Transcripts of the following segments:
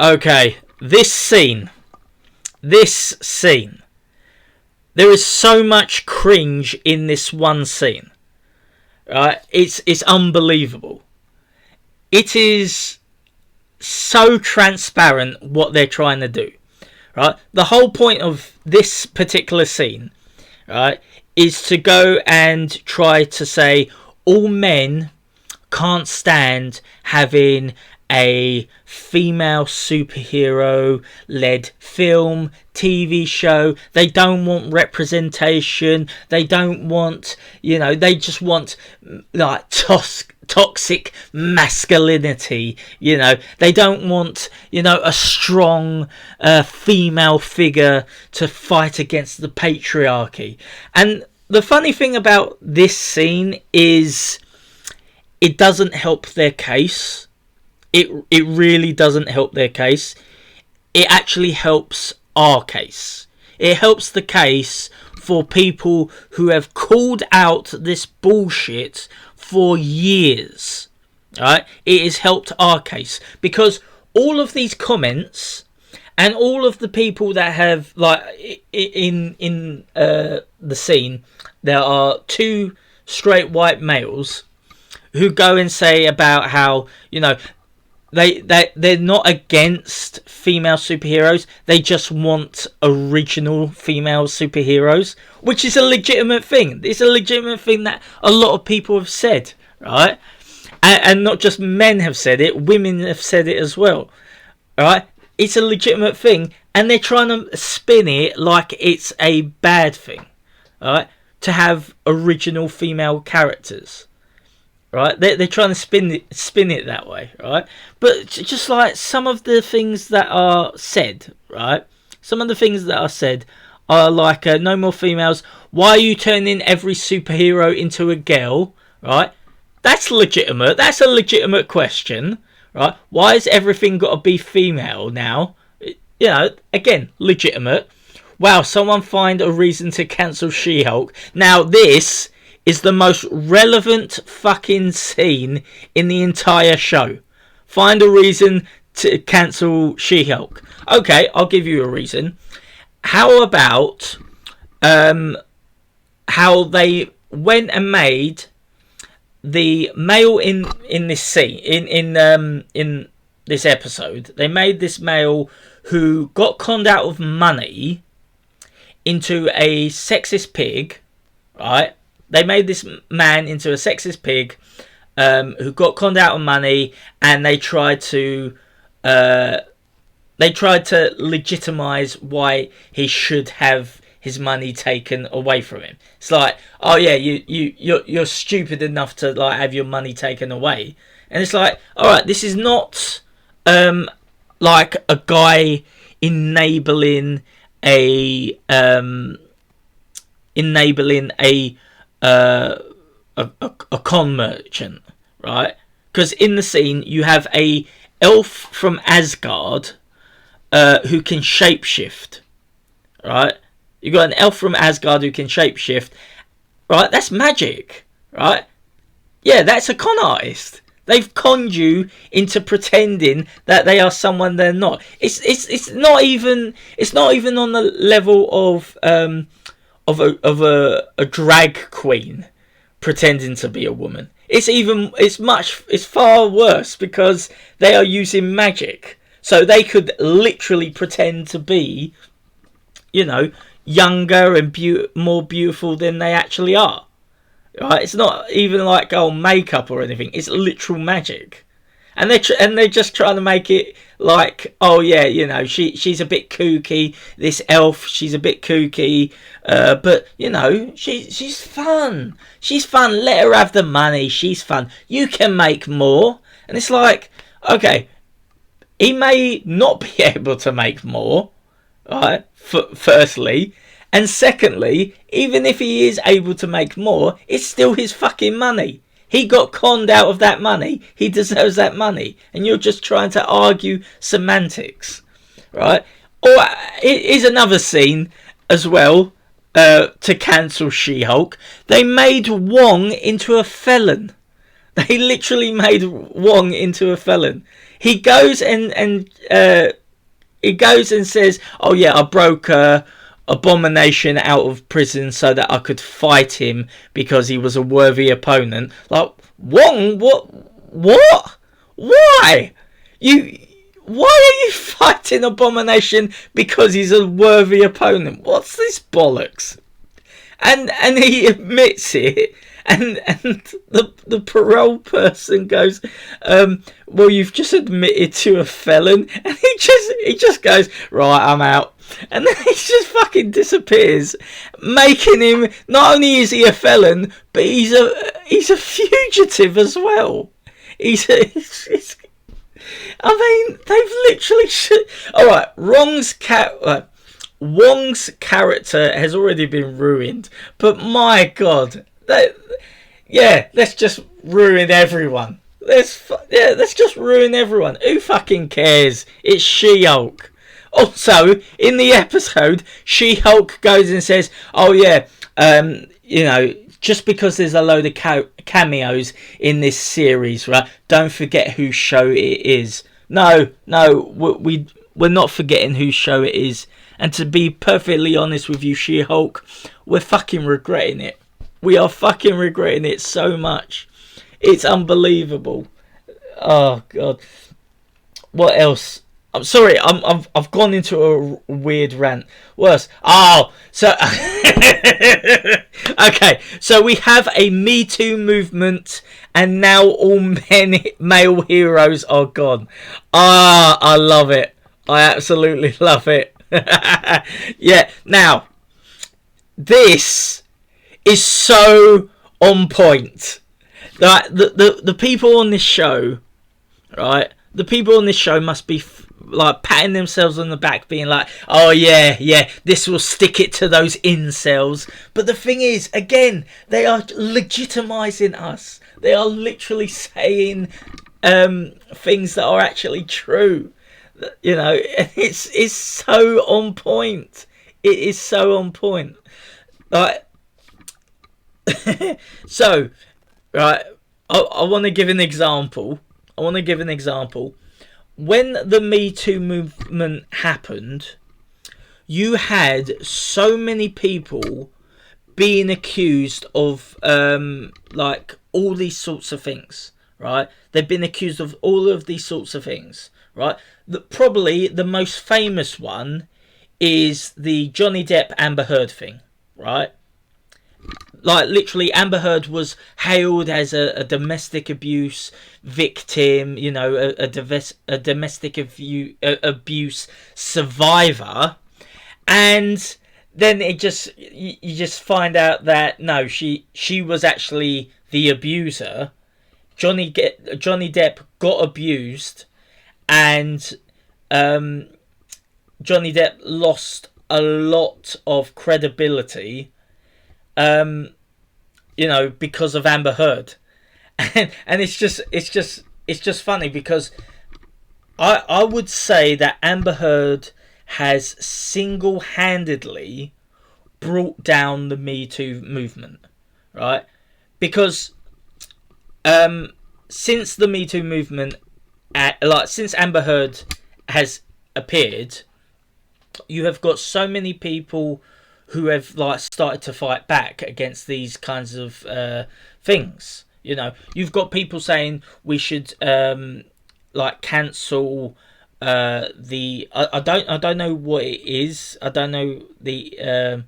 Okay, this scene. There is so much cringe in this one scene. Right? It's unbelievable. It is so transparent what they're trying to do. Right? The whole point of this particular scene, right, is to go and try to say all men can't stand having a female superhero led film, TV show. They don't want representation. They don't want, they just want like toxic masculinity. They don't want, a strong female figure to fight against the patriarchy. And the funny thing about this scene is it doesn't help their case. It really doesn't help their case. It actually helps our case. It helps the case for people who have called out this bullshit for years. Right? It has helped our case because all of these comments and all of the people that have, like, in the scene, there are two straight white males who go and say about how, they're not against female superheroes. They just want original female superheroes, which is a legitimate thing. It's a legitimate thing that a lot of people have said, right? And not just men have said it, women have said it as well, right? It's a legitimate thing, and they're trying to spin it like it's a bad thing, right? To have original female characters. Right, they're trying to spin it that way, right? But just like some of the things that are said, right? Some of the things that are said are like, no more females. Why are you turning every superhero into a girl, right? That's legitimate. That's a legitimate question, right? Why has everything got to be female now? Again, legitimate. Wow, someone find a reason to cancel She-Hulk. Now this is the most relevant fucking scene in the entire show. Find a reason to cancel She-Hulk. Okay, I'll give you a reason. How about how they went and made the male in this scene in this episode? They made this male who got conned out of money into a sexist pig, right? They made this man into a sexist pig who got conned out of money, and they tried to legitimize why he should have his money taken away from him. It's like, oh yeah, you're stupid enough to like have your money taken away, and it's like, all right, this is not like a guy enabling a con merchant, right? Because in the scene you have a elf from Asgard who can shapeshift, right? You got an elf from Asgard who can shapeshift, right? That's magic, right? Yeah, that's a con artist. They've conned you into pretending that they are someone they're not. It's not even on the level of a drag queen pretending to be a woman. It's far worse because they are using magic. So they could literally pretend to be, younger and more beautiful than they actually are. Right? It's not even like makeup or anything. It's literal magic. And they're just trying to make it like, oh yeah, she's a bit kooky. This elf, she's a bit kooky, but she's fun. She's fun. Let her have the money. She's fun. You can make more. And it's like, okay, he may not be able to make more, right? Firstly, and secondly, even if he is able to make more, it's still his fucking money. He got conned out of that money. He deserves that money. And you're just trying to argue semantics, right? Or here's another scene as well to cancel She-Hulk. They made Wong into a felon. They literally made Wong into a felon. he goes he goes and says, "Oh yeah, I broke Abomination out of prison so that I could fight him because he was a worthy opponent." Like, Wong, what? Why? Why are you fighting Abomination because he's a worthy opponent? What's this bollocks? And he admits it. And the parole person goes, well, you've just admitted to a felon. And he just goes, right, I'm out. And then he just fucking disappears, making him, not only is he a felon, but he's a fugitive as well. I mean, they've literally alright, Wong's character has already been ruined, but my god, let's just ruin everyone. Let's just ruin everyone. Who fucking cares? It's She-Hulk. Also, in the episode, She-Hulk goes and says, "Oh yeah, just because there's a load of cameos in this series, right? Don't forget whose show it is." No, we're not forgetting whose show it is. And to be perfectly honest with you, She-Hulk, we're fucking regretting it. We are fucking regretting it so much. It's unbelievable. Oh god. What else? I'm sorry. I've gone into a weird rant. Worse. Oh, so okay. So we have a Me Too movement, and now all male heroes are gone. I love it. I absolutely love it. Yeah. Now, this is so on point. Like the people on this show, right? The people on this show must be like patting themselves on the back, being like, "Oh yeah, this will stick it to those incels." But the thing is, again, they are legitimizing us. They are literally saying things that are actually true. You know, it's so on point. It is so on point. Like, so, right, I want to give an example. When the Me Too movement happened, you had so many people being accused of like all these sorts of things, right? They've been accused of all of these sorts of things, right? Probably the most famous one is the Johnny Depp Amber Heard thing, right? Like, literally, Amber Heard was hailed as a domestic abuse victim, you know, a domestic abuse survivor, and then you just find out that no, she was actually the abuser. Johnny Depp got abused, and Johnny Depp lost a lot of credibility, you know, because of Amber Heard, and it's just funny because I would say that Amber Heard has single-handedly brought down the Me Too movement, right? Because since the Me Too movement, since Amber Heard has appeared, you have got so many people who have like started to fight back against these kinds of things. You know, you've got people saying we should like cancel the I don't know what it is. I don't know the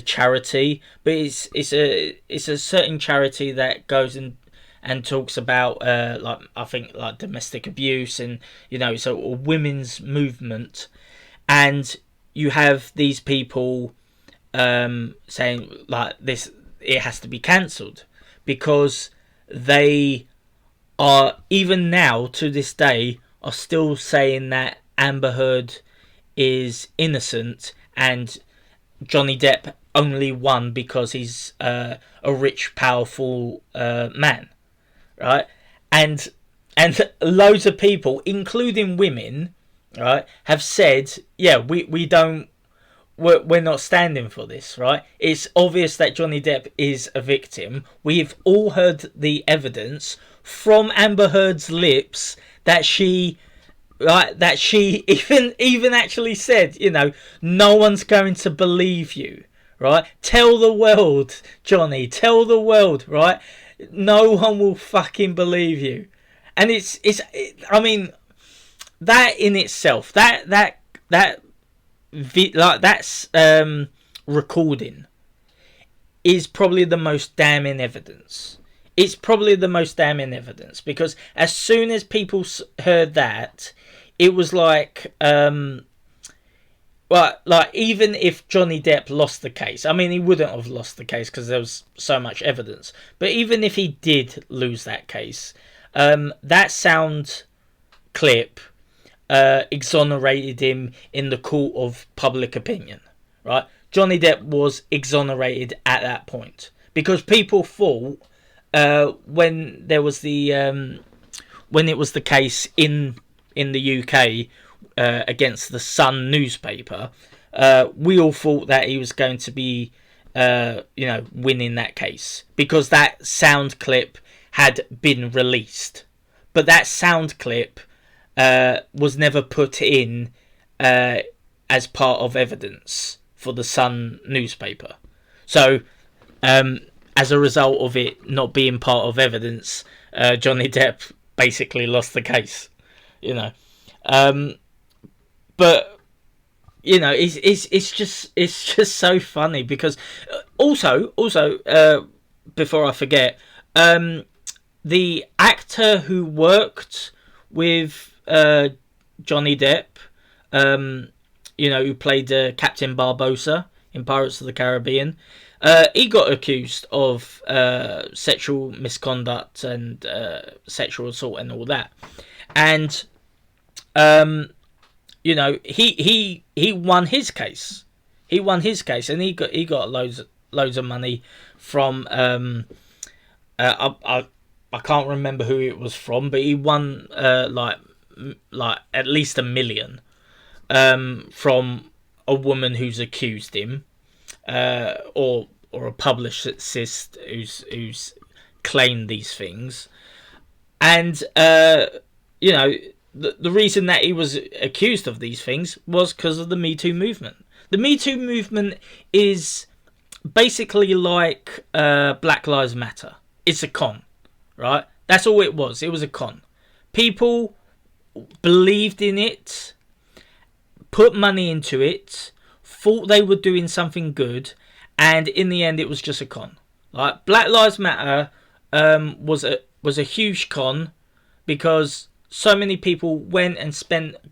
charity, but it's a certain charity that goes and talks about like, I think, like domestic abuse, and you know, so a women's movement, and you have these people saying like this, it has to be cancelled because they are, even now to this day, are still saying that Amber Heard is innocent and Johnny Depp only won because he's a rich, powerful man, right? And loads of people, including women, right, have said, yeah, we're not standing for this, right? It's obvious that Johnny Depp is a victim. We've all heard the evidence from Amber Heard's lips that she even actually said, no one's going to believe you, right? Tell the world, Johnny, tell the world, right? No one will fucking believe you. And I mean, that in itself, recording is probably the most damning evidence. It's probably the most damning evidence, because as soon as people heard that, it was like, even if Johnny Depp lost the case, I mean, he wouldn't have lost the case because there was so much evidence. But even if he did lose that case, that sound clip exonerated him in the court of public opinion, right? Johnny Depp was exonerated at that point, because people thought, when there was when it was the case in the UK against the Sun newspaper, we all thought that he was going to be winning that case, because that sound clip had been released. But that sound clip was never put in as part of evidence for the Sun newspaper. So as a result of it not being part of evidence, Johnny Depp basically lost the case, but it's just so funny, because also before I forget, the actor who worked with Johnny Depp, who played Captain Barbossa in Pirates of the Caribbean, he got accused of sexual misconduct and sexual assault and all that, and he won his case. He won his case, and he got loads of money from I can't remember who it was from, but he won like at least $1 million from a woman who's accused him, or a publicist who's claimed these things. And the reason that he was accused of these things was because of the Me Too movement. The Me Too movement is basically like Black Lives Matter. It's a con, right? That's all it was. It was a con. People believed in it, put money into it, thought they were doing something good, and in the end it was just a con. Like, Black Lives Matter was a huge con, because so many people went and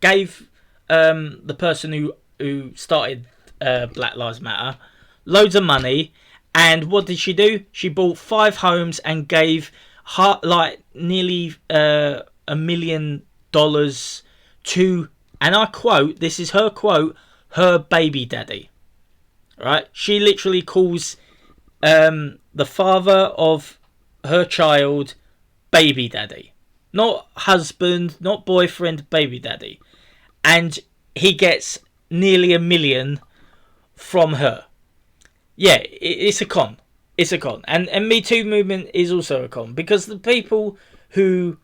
gave the person who started Black Lives Matter loads of money. And what did she do? She bought 5 homes and gave nearly $1 million to, and I quote, this is her quote, her baby daddy. Right? She literally calls the father of her child baby daddy. Not husband, not boyfriend, baby daddy. And he gets nearly $1 million from her. Yeah, it's a con. It's a con. And Me Too movement is also a con, because the people who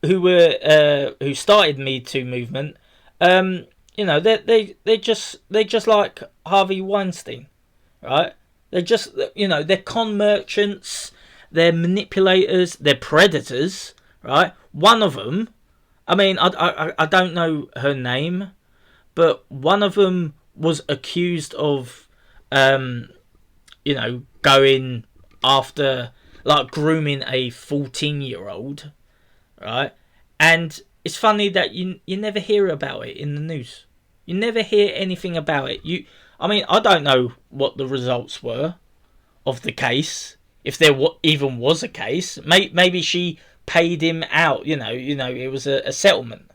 started Me Too movement, they're just like Harvey Weinstein, right? They're just, they're con merchants, they're manipulators, they're predators, right? One of them, I mean, I don't know her name, but one of them was accused of going after, like, grooming a 14-year-old, right? And it's funny that you never hear about it in the news. You never hear anything about it. I don't know what the results were of the case, if there even was a case. Maybe she paid him out, it was a settlement,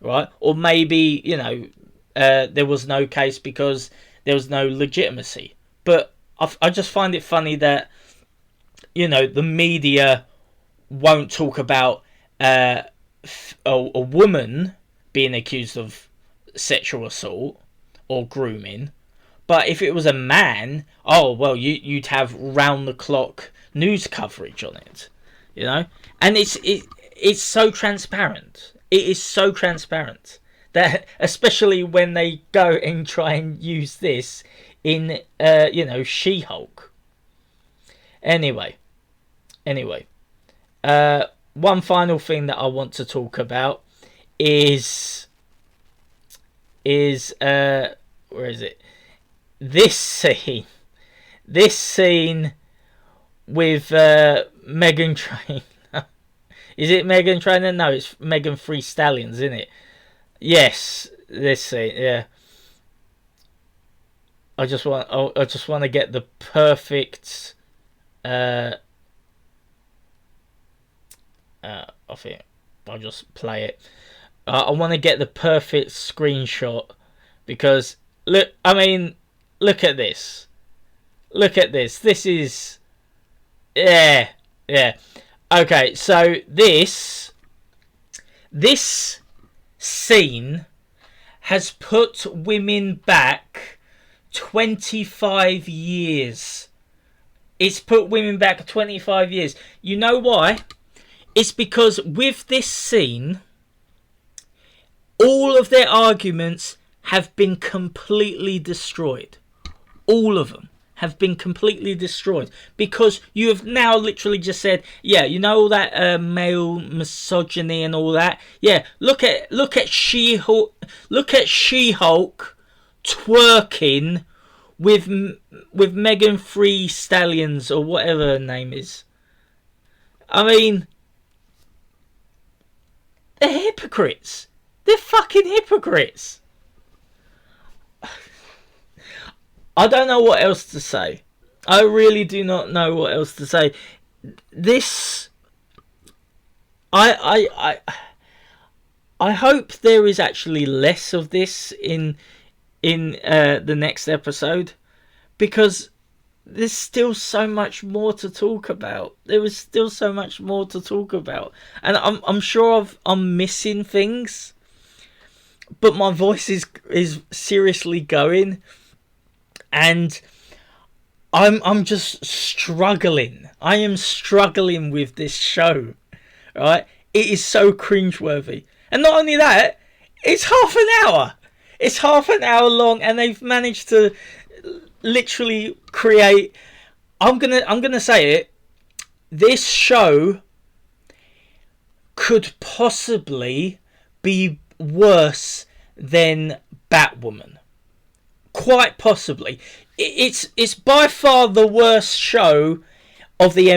right? Or maybe, there was no case because there was no legitimacy. But I just find it funny that, the media won't talk about a woman being accused of sexual assault or grooming. But if it was a man, you'd have round the clock news coverage on it, And it's so transparent. It is so transparent that, especially when they go and try and use this in, She-Hulk. Anyway, one final thing that I want to talk about is where is it? This scene with Megan Trainor. Is it Megan Trainor? No, it's Megan Three Stallions, isn't it? Yes, this scene. Yeah. I just want to get the perfect. I think I'll just play it. I want to get the perfect screenshot because look at this. Look at this. This is yeah. Okay, so this scene has put women back 25 years. It's put women back 25 years. You know why? It's because with this scene, all of their arguments have been completely destroyed. All of them have been completely destroyed because you have now literally just said, yeah, you know all that male misogyny and all that. Yeah, look at She-Hulk twerking with Megan Three Stallions or whatever her name is. I mean, they're hypocrites. They're fucking hypocrites. I don't know what else to say. I really do not know what else to say. This, I hope there is actually less of this in the next episode, because there's still so much more to talk about. There is still so much more to talk about, and I'm sure I'm missing things, but my voice is seriously going. And I'm just struggling. I am struggling with this show, right? It is so cringeworthy. And not only that, it's half an hour. It's half an hour long, and they've managed to literally create. I'm gonna say it. This show could possibly be worse than Batwoman. Quite possibly. It's by far the worst show of the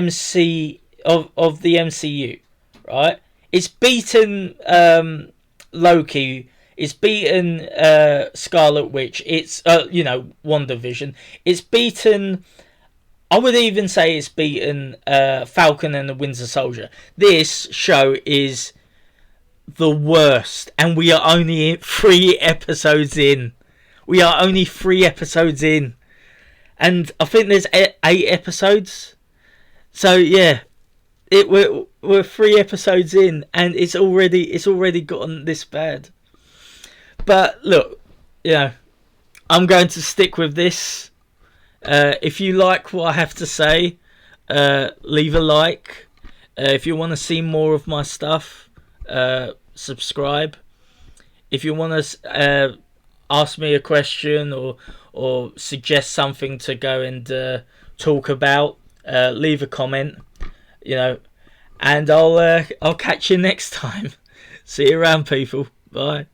of the MCU, right? It's beaten Loki. It's beaten Scarlet Witch. It's WandaVision. It's beaten. I would even say it's beaten Falcon and the Winter Soldier. This show is the worst, and we are only 3 episodes in. We are only 3 episodes in, and I think there's 8 episodes. So yeah, we're 3 episodes in, and it's already gotten this bad. But look, I'm going to stick with this. If you like what I have to say, leave a like. If you want to see more of my stuff, subscribe. If you want to ask me a question or suggest something to go and talk about, leave a comment, and I'll catch you next time. See you around, people. Bye.